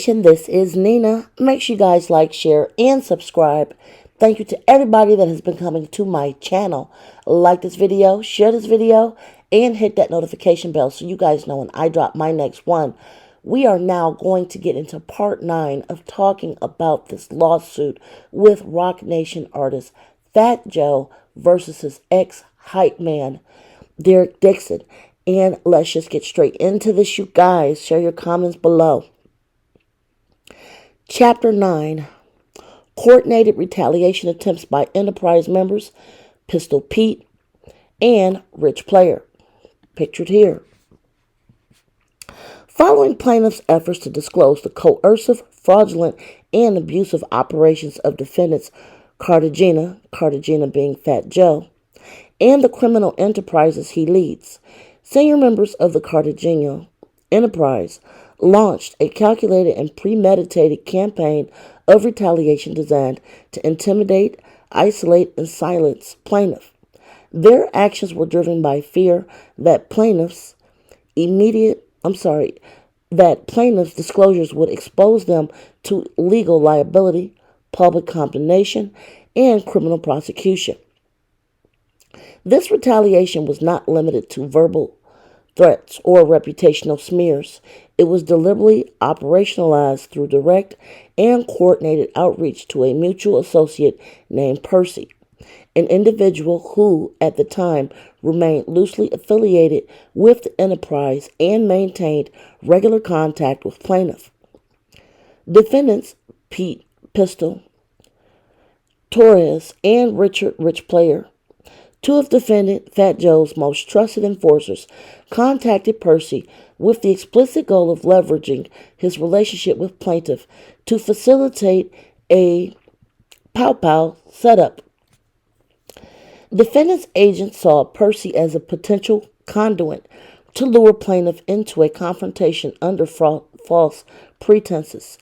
Nation, this is Nina. Make sure you guys like, share, and subscribe. Thank you to everybody that has been coming to my channel. Like this video, share this video, and hit that notification bell so you guys know when I drop my next one. We are now going to get into part 9 of talking about this lawsuit with Roc Nation artist Fat Joe versus his ex-hype man, Derek Dixon. And let's just get straight into this, you guys. Share your comments below. Chapter 9. Coordinated retaliation attempts by Enterprise members, Pistol Pete, and Rich Player. Pictured here. Following plaintiffs' efforts to disclose the coercive, fraudulent, and abusive operations of defendants Cartagena being Fat Joe, and the criminal enterprises he leads, senior members of the Cartagena enterprise launched a calculated and premeditated campaign of retaliation designed to intimidate, isolate, and silence plaintiff. Their actions were driven by fear that plaintiffs' disclosures would expose them to legal liability, public condemnation, and criminal prosecution. This retaliation was not limited to verbal threats or reputational smears. It was deliberately operationalized through direct and coordinated outreach to a mutual associate named Percy, an individual who, at the time, remained loosely affiliated with the enterprise and maintained regular contact with plaintiff. Defendants Pete Pistol, Torres, and Rich Player, two of defendant Fat Joe's most trusted enforcers, contacted Percy with the explicit goal of leveraging his relationship with plaintiff to facilitate a pow-pow setup. Defendant's agents saw Percy as a potential conduit to lure plaintiff into a confrontation under false pretenses.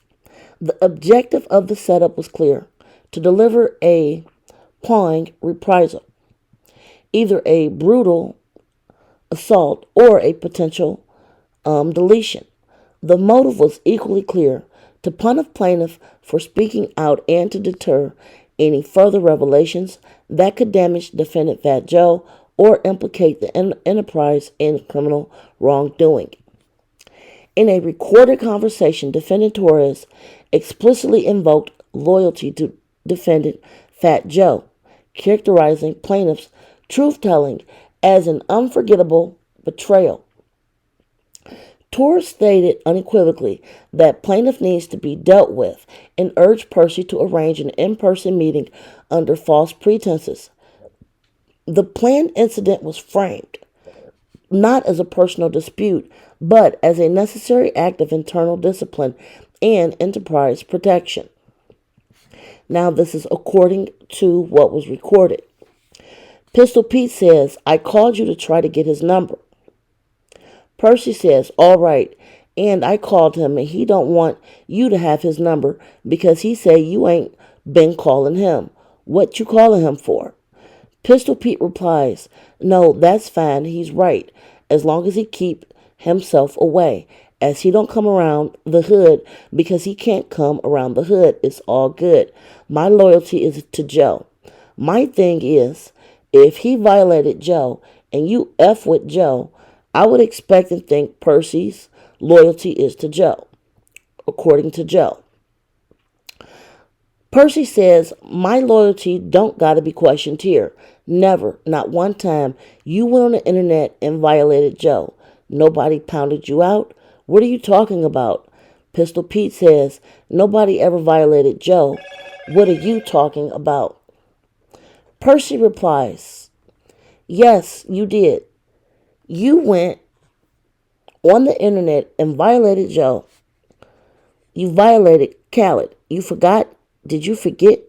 The objective of the setup was clear: to deliver a pawing reprisal, either a brutal assault or a potential deletion. The motive was equally clear: to punish plaintiff for speaking out and to deter any further revelations that could damage defendant Fat Joe or implicate the enterprise in criminal wrongdoing. In a recorded conversation, defendant Torres explicitly invoked loyalty to defendant Fat Joe, characterizing plaintiff's truth-telling as an unforgettable betrayal. Torres stated unequivocally that plaintiff needs to be dealt with and urged Percy to arrange an in-person meeting under false pretenses. The planned incident was framed not as a personal dispute, but as a necessary act of internal discipline and enterprise protection. Now, this is according to what was recorded. Pistol Pete says, "I called you to try to get his number." Percy says, "All right, and I called him and he don't want you to have his number because he say you ain't been calling him. What you calling him for?" Pistol Pete replies, "No, that's fine, he's right, as long as he keep himself away, as he don't come around the hood because he can't come around the hood. It's all good. My loyalty is to Joe. My thing is, if he violated Joe and you F with Joe, I would expect and think Percy's loyalty is to Joe," according to Joe. Percy says, "My loyalty don't gotta be questioned here. Never, not one time, you went on the internet and violated Joe. Nobody pounded you out. What are you talking about?" Pistol Pete says, "Nobody ever violated Joe. What are you talking about?" Percy replies, "Yes, you did. You went on the internet and violated Joe. You violated Khaled. You forgot? Did you forget?"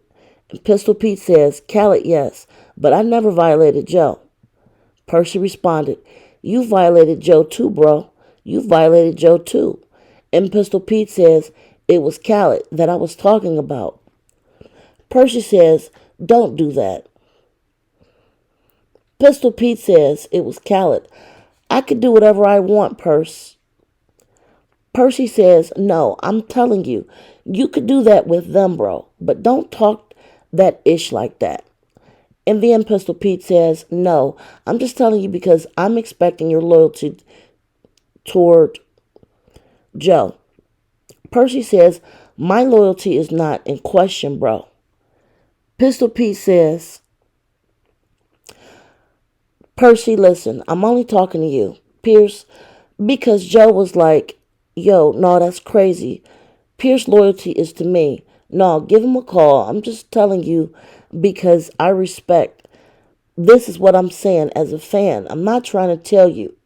And Pistol Pete says, "Khaled, yes, but I never violated Joe." Percy responded, "You violated Joe too, bro. You violated Joe too." And Pistol Pete says, "It was Khaled that I was talking about." Percy says, "Don't do that." Pistol Pete says, "It was Khaled. I could do whatever I want, Perce." Percy says, no, I'm telling you, you could do that with them, bro, but don't talk that ish like that. In the end, Pistol Pete says, no, I'm just telling you because I'm expecting your loyalty toward Joe. Percy says, my loyalty is not in question, bro. Pistol Pete says, Percy, listen, I'm only talking to you, Pierce, because Joe was like, yo, no, that's crazy. Pierce's loyalty is to me. No, give him a call. I'm just telling you because I respect. This is what I'm saying as a fan. I'm not trying to tell you.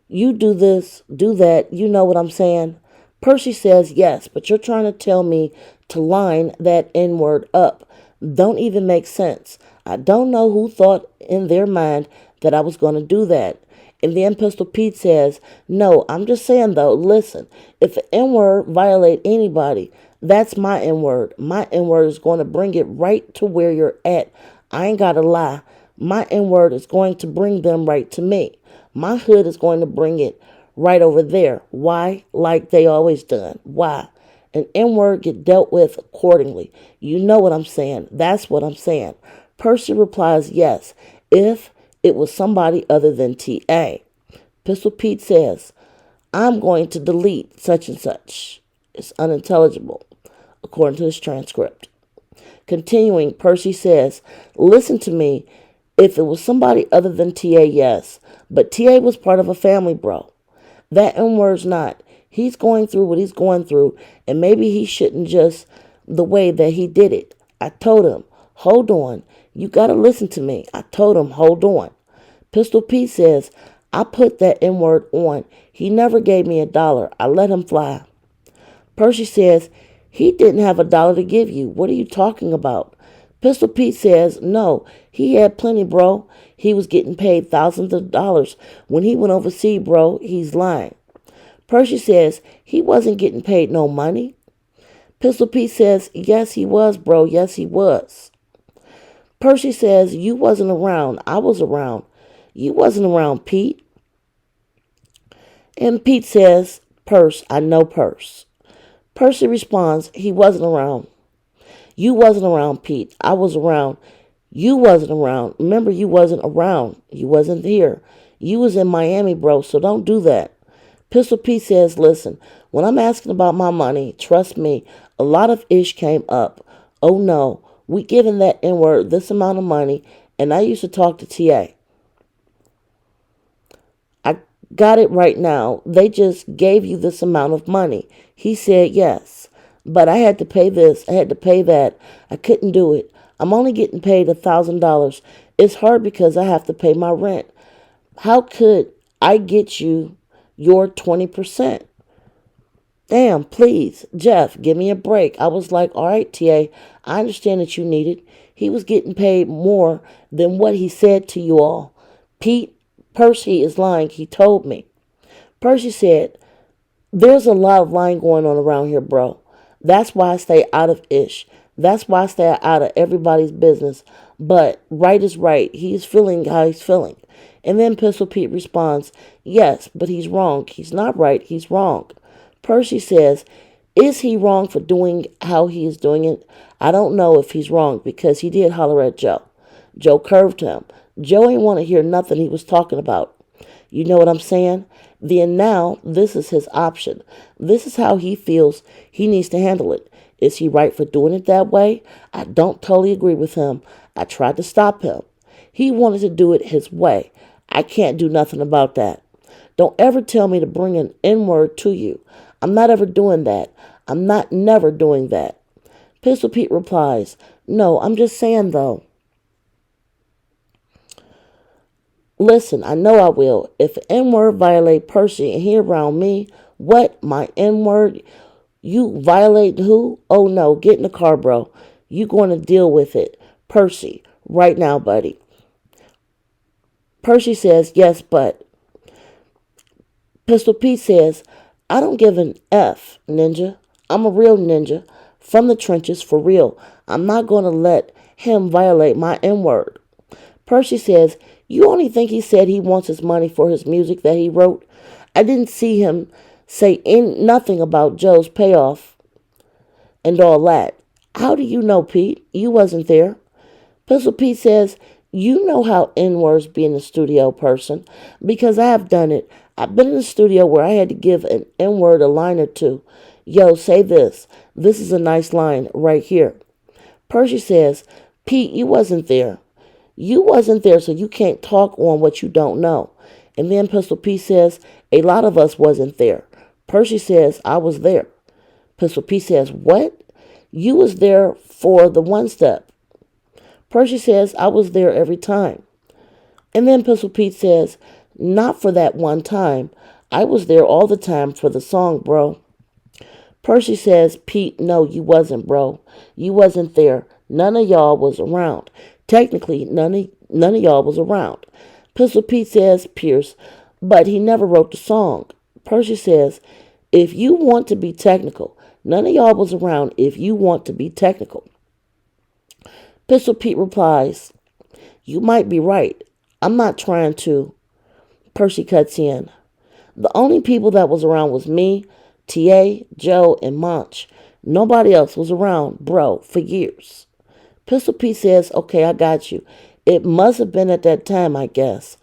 You do this, do that. You know what I'm saying? Percy says, yes, but you're trying to tell me to line that N word up. Don't even make sense. I don't know who thought in their mind that I was going to do that. And then Pistol Pete says, no, I'm just saying though, listen, if the N word violate anybody, that's my N word. My N word is going to bring it right to where you're at. I ain't got to lie. My N word is going to bring them right to me. My hood is going to bring it right over there. Why? Like they always done. Why? An N word get dealt with accordingly. You know what I'm saying. That's what I'm saying. Percy replies, yes, if it was somebody other than T.A. Pistol Pete says, I'm going to delete such and such. It's unintelligible, according to his transcript. Continuing, Percy says, listen to me. If it was somebody other than T.A., yes. But T.A. was part of a family, bro. That N-word's not. He's going through what he's going through, and maybe he shouldn't just the way that he did it. I told him, hold on. You got to listen to me. I told him, hold on. Pistol Pete says, I put that N-word on. He never gave me $1. I let him fly. Percy says, he didn't have $1 to give you. What are you talking about? Pistol Pete says, no, he had plenty, bro. He was getting paid thousands of dollars. When he went overseas, bro, he's lying. Percy says, he wasn't getting paid no money. Pistol Pete says, yes, he was, bro. Yes, he was. Percy says, you wasn't around. I was around. You wasn't around, Pete. And Pete says, Percy, I know Percy. Percy responds, he wasn't around. You wasn't around, Pete. I was around. You wasn't around. Remember, you wasn't around. You wasn't here. You was in Miami, bro, so don't do that. Pistol Pete says, listen, when I'm asking about my money, trust me, a lot of ish came up. Oh, no, we giving that N-word this amount of money, and I used to talk to T.A. I got it right now. They just gave you this amount of money. He said yes. But I had to pay this. I had to pay that. I couldn't do it. I'm only getting paid $1,000. It's hard because I have to pay my rent. How could I get you your 20%? Damn, please, Jeff, give me a break. I was like, all right, T.A., I understand that you need it. He was getting paid more than what he said to you all. Pete, Percy is lying. He told me. Percy said, there's a lot of lying going on around here, bro. That's why I stay out of ish. That's why I stay out of everybody's business. But right is right. He's feeling how he's feeling. And then Pistol Pete responds, yes, but he's wrong. He's not right. He's wrong. Percy says, is he wrong for doing how he is doing it? I don't know if he's wrong because he did holler at Joe. Joe curved him. Joe ain't want to hear nothing he was talking about. You know what I'm saying? Then now, this is his option. This is how he feels he needs to handle it. Is he right for doing it that way? I don't totally agree with him. I tried to stop him. He wanted to do it his way. I can't do nothing about that. Don't ever tell me to bring an N-word to you. I'm not ever doing that. I'm not never doing that. Pistol Pete replies, no, I'm just saying though. Listen, I know I will. If an N-word violate Percy and he around me, what? My N-word? You violate who? Oh no, get in the car, bro. You going to deal with it. Percy, right now, buddy. Percy says, yes, but. Pistol Pete says, I don't give an F, ninja. I'm a real ninja. From the trenches, for real. I'm not going to let him violate my N-word. Percy says, you only think he said he wants his money for his music that he wrote? I didn't see him say nothing about Joe's payoff and all that. How do you know, Pete? You wasn't there. Pistol Pete says, you know how N-words be in the studio, person, because I have done it. I've been in the studio where I had to give an N-word a line or two. Yo, say this. This is a nice line right here. Percy says, Pete, you wasn't there. You wasn't there, so you can't talk on what you don't know. And then Pistol Pete says, a lot of us wasn't there. Percy says, I was there. Pistol Pete says, what? You was there for the one step. Percy says, I was there every time. And then Pistol Pete says, not for that one time. I was there all the time for the song, bro. Percy says, Pete, no, you wasn't, bro. You wasn't there. None of y'all was around. Technically, none of y'all was around. Pistol Pete says, Pierce, but he never wrote the song. Percy says, if you want to be technical, none of y'all was around if you want to be technical. Pistol Pete replies, you might be right. I'm not trying to. Percy cuts in. The only people that was around was me, T.A., Joe, and Monch. Nobody else was around, bro, for years. Pistol Pete says, okay, I got you. It must have been at that time, I guess.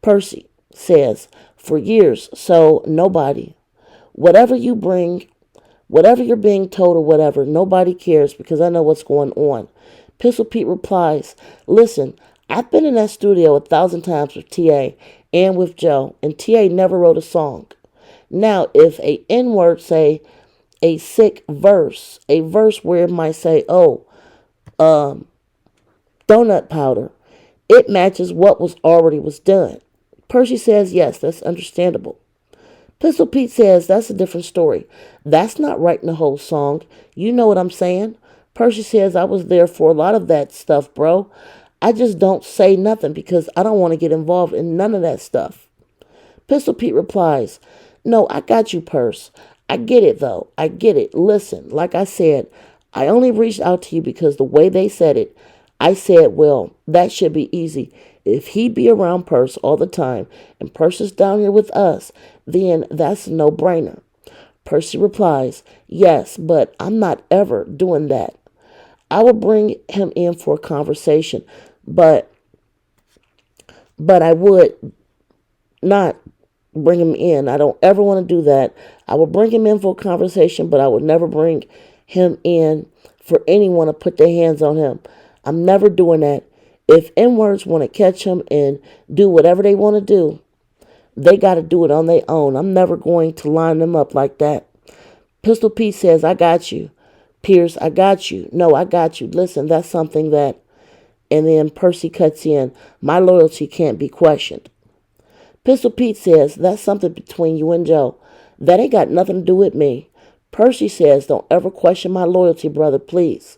Percy says, for years, so nobody. Whatever you bring, whatever you're being told or whatever, nobody cares because I know what's going on. Pistol Pete replies, listen, I've been in that studio 1,000 times with T.A. and with Joe, and T.A. never wrote a song. Now, if a N-word say a sick verse, a verse where it might say, donut powder, it matches what was done. Percy says, yes, that's understandable. Pistol Pete says, that's a different story. That's not writing the whole song. You know what I'm saying? Percy says, I was there for a lot of that stuff, bro. I just don't say nothing because I don't want to get involved in none of that stuff. Pistol Pete replies, no, I got you, Perce. I get it, though. I get it. Listen, like I said, I only reached out to you because the way they said it, I said, well, that should be easy. If he be around Perce all the time and Perce is down here with us, then that's a no-brainer. Percy replies, yes, but I'm not ever doing that. I will bring him in for a conversation, but I would not bring him in. I don't ever want to do that. I will bring him in for a conversation, but I would never bring him in for anyone to put their hands on him. I'm never doing that. If N-words want to catch him and do whatever they want to do, they got to do it on their own. I'm never going to line them up like that. Pistol Pete says, I got you. Pierce, I got you. No, I got you. Listen, that's something that... And then Percy cuts in, my loyalty can't be questioned. Pistol Pete says, that's something between you and Joe. That ain't got nothing to do with me. Percy says, don't ever question my loyalty, brother, please.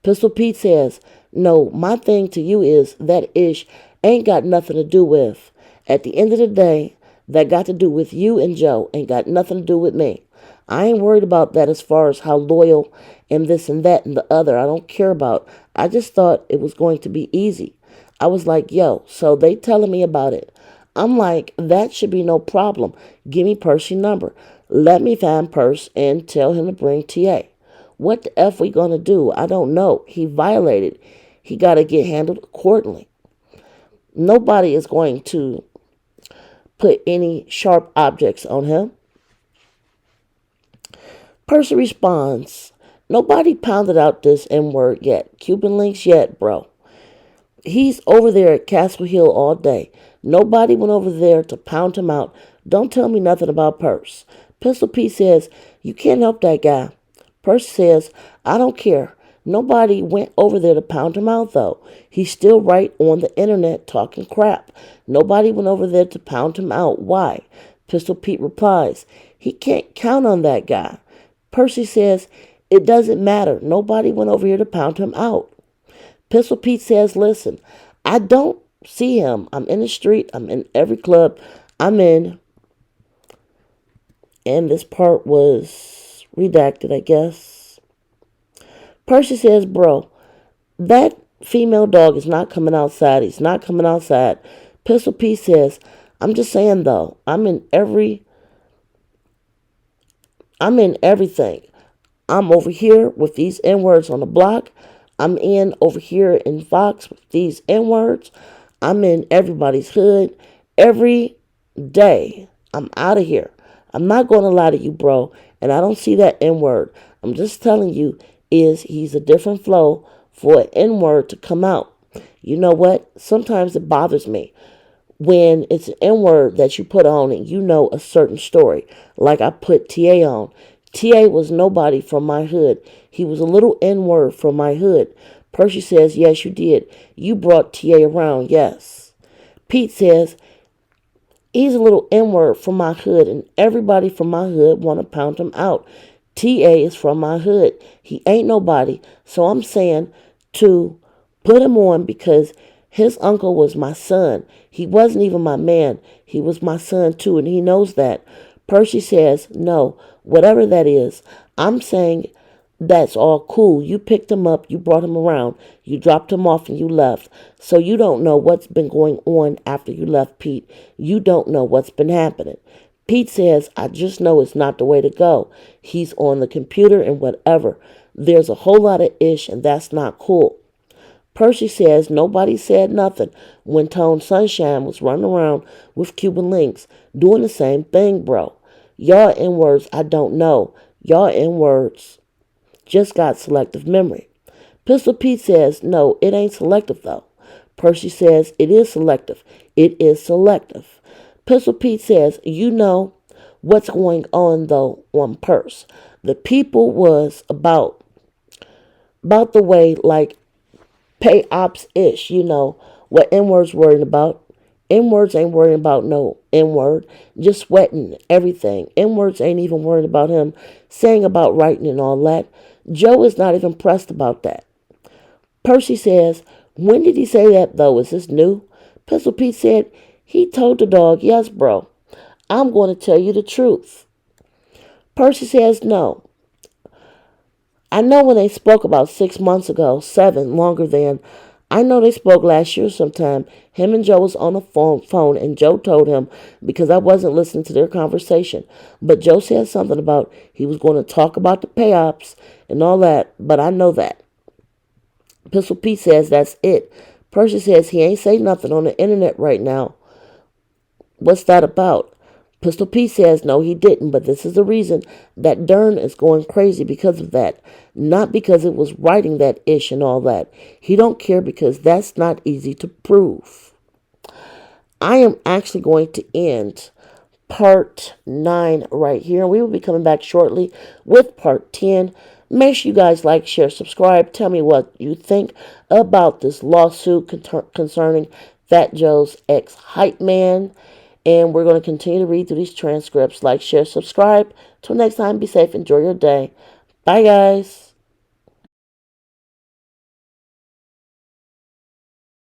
Pistol Pete says, no, my thing to you is that ish ain't got nothing to do with. At the end of the day, that got to do with you and Joe, ain't got nothing to do with me. I ain't worried about that as far as how loyal and this and that and the other. I don't care about. I just thought it was going to be easy. I was like, yo, so they telling me about it. I'm like, that should be no problem. Give me Percy's number. Let me find Perce and tell him to bring T.A. What the F we gonna do? I don't know. He violated. He got to get handled accordingly. Nobody is going to put any sharp objects on him. Percy responds, nobody pounded out this N-word yet. Cuban links yet, bro. He's over there at Castle Hill all day. Nobody went over there to pound him out. Don't tell me nothing about Perce. Pistol Pete says, you can't help that guy. Percy says, I don't care. Nobody went over there to pound him out, though. He's still right on the internet talking crap. Nobody went over there to pound him out. Why? Pistol Pete replies, he can't count on that guy. Percy says, it doesn't matter. Nobody went over here to pound him out. Pistol Pete says, listen, I don't see him. I'm in the street. I'm in every club I'm in. And this part was redacted, I guess. Percy says, bro, that female dog is not coming outside. He's not coming outside. Pistol Pete says, I'm just saying, though, I'm in every I'm in everything. I'm over here with these N words on the block. I'm in over here in Fox with these N words. I'm in everybody's hood every day. I'm out of here. I'm not going to lie to you, bro. And I don't see that N word. I'm just telling you, he's a different flow for an N word to come out. You know what? Sometimes it bothers me when it's an N word that you put on and you know a certain story. Like I put TA on. TA was nobody from my hood. He was a little N word from my hood. Percy says, yes, you did. You brought TA around, yes. Pete says, he's a little N word from my hood, and everybody from my hood want to pound him out. TA is from my hood. He ain't nobody. So I'm saying to put him on because his uncle was my son. He wasn't even my man. He was my son too, and he knows that. Percy says, no, whatever that is, I'm saying that's all cool. You picked him up, you brought him around, you dropped him off, and you left. So you don't know what's been going on after you left, Pete. You don't know what's been happening. Pete says, I just know it's not the way to go. He's on the computer and whatever. There's a whole lot of ish, and that's not cool. Percy says nobody said nothing when Tone Sunshine was running around with Cuban links doing the same thing, bro. Y'all N-words, I don't know. Y'all N-words just got selective memory. Pistol Pete says, no, it ain't selective though. Percy says, it is selective. It is selective. Pistol Pete says, you know what's going on though on Purse. The people was about the way like pay ops ish, you know, what N words worrying about. N words ain't worrying about no N word, just sweating everything. N words ain't even worried about him saying about writing and all that. Joe is not even pressed about that. Percy says, when did he say that though? Is this new? Pistol Pete said, he told the dog, yes, bro. I'm going to tell you the truth. Percy says, no. I know when they spoke about 6 months ago, 7, longer than. I know they spoke last year sometime. Him and Joe was on the phone and Joe told him because I wasn't listening to their conversation. But Joe said something about he was going to talk about the pay ops and all that, but I know that. Pistol Pete says that's it. Percy says he ain't say nothing on the internet right now. What's that about? Pistol Pete says no, he didn't, but this is the reason that Dern is going crazy because of that. Not because it was writing that ish and all that. He don't care because that's not easy to prove. I am actually going to end part 9 right here. We will be coming back shortly with part 10. Make sure you guys like, share, subscribe. Tell me what you think about this lawsuit concerning Fat Joe's ex-hype man. And we're going to continue to read through these transcripts. Like, share, subscribe. Till next time, be safe. Enjoy your day. Bye, guys.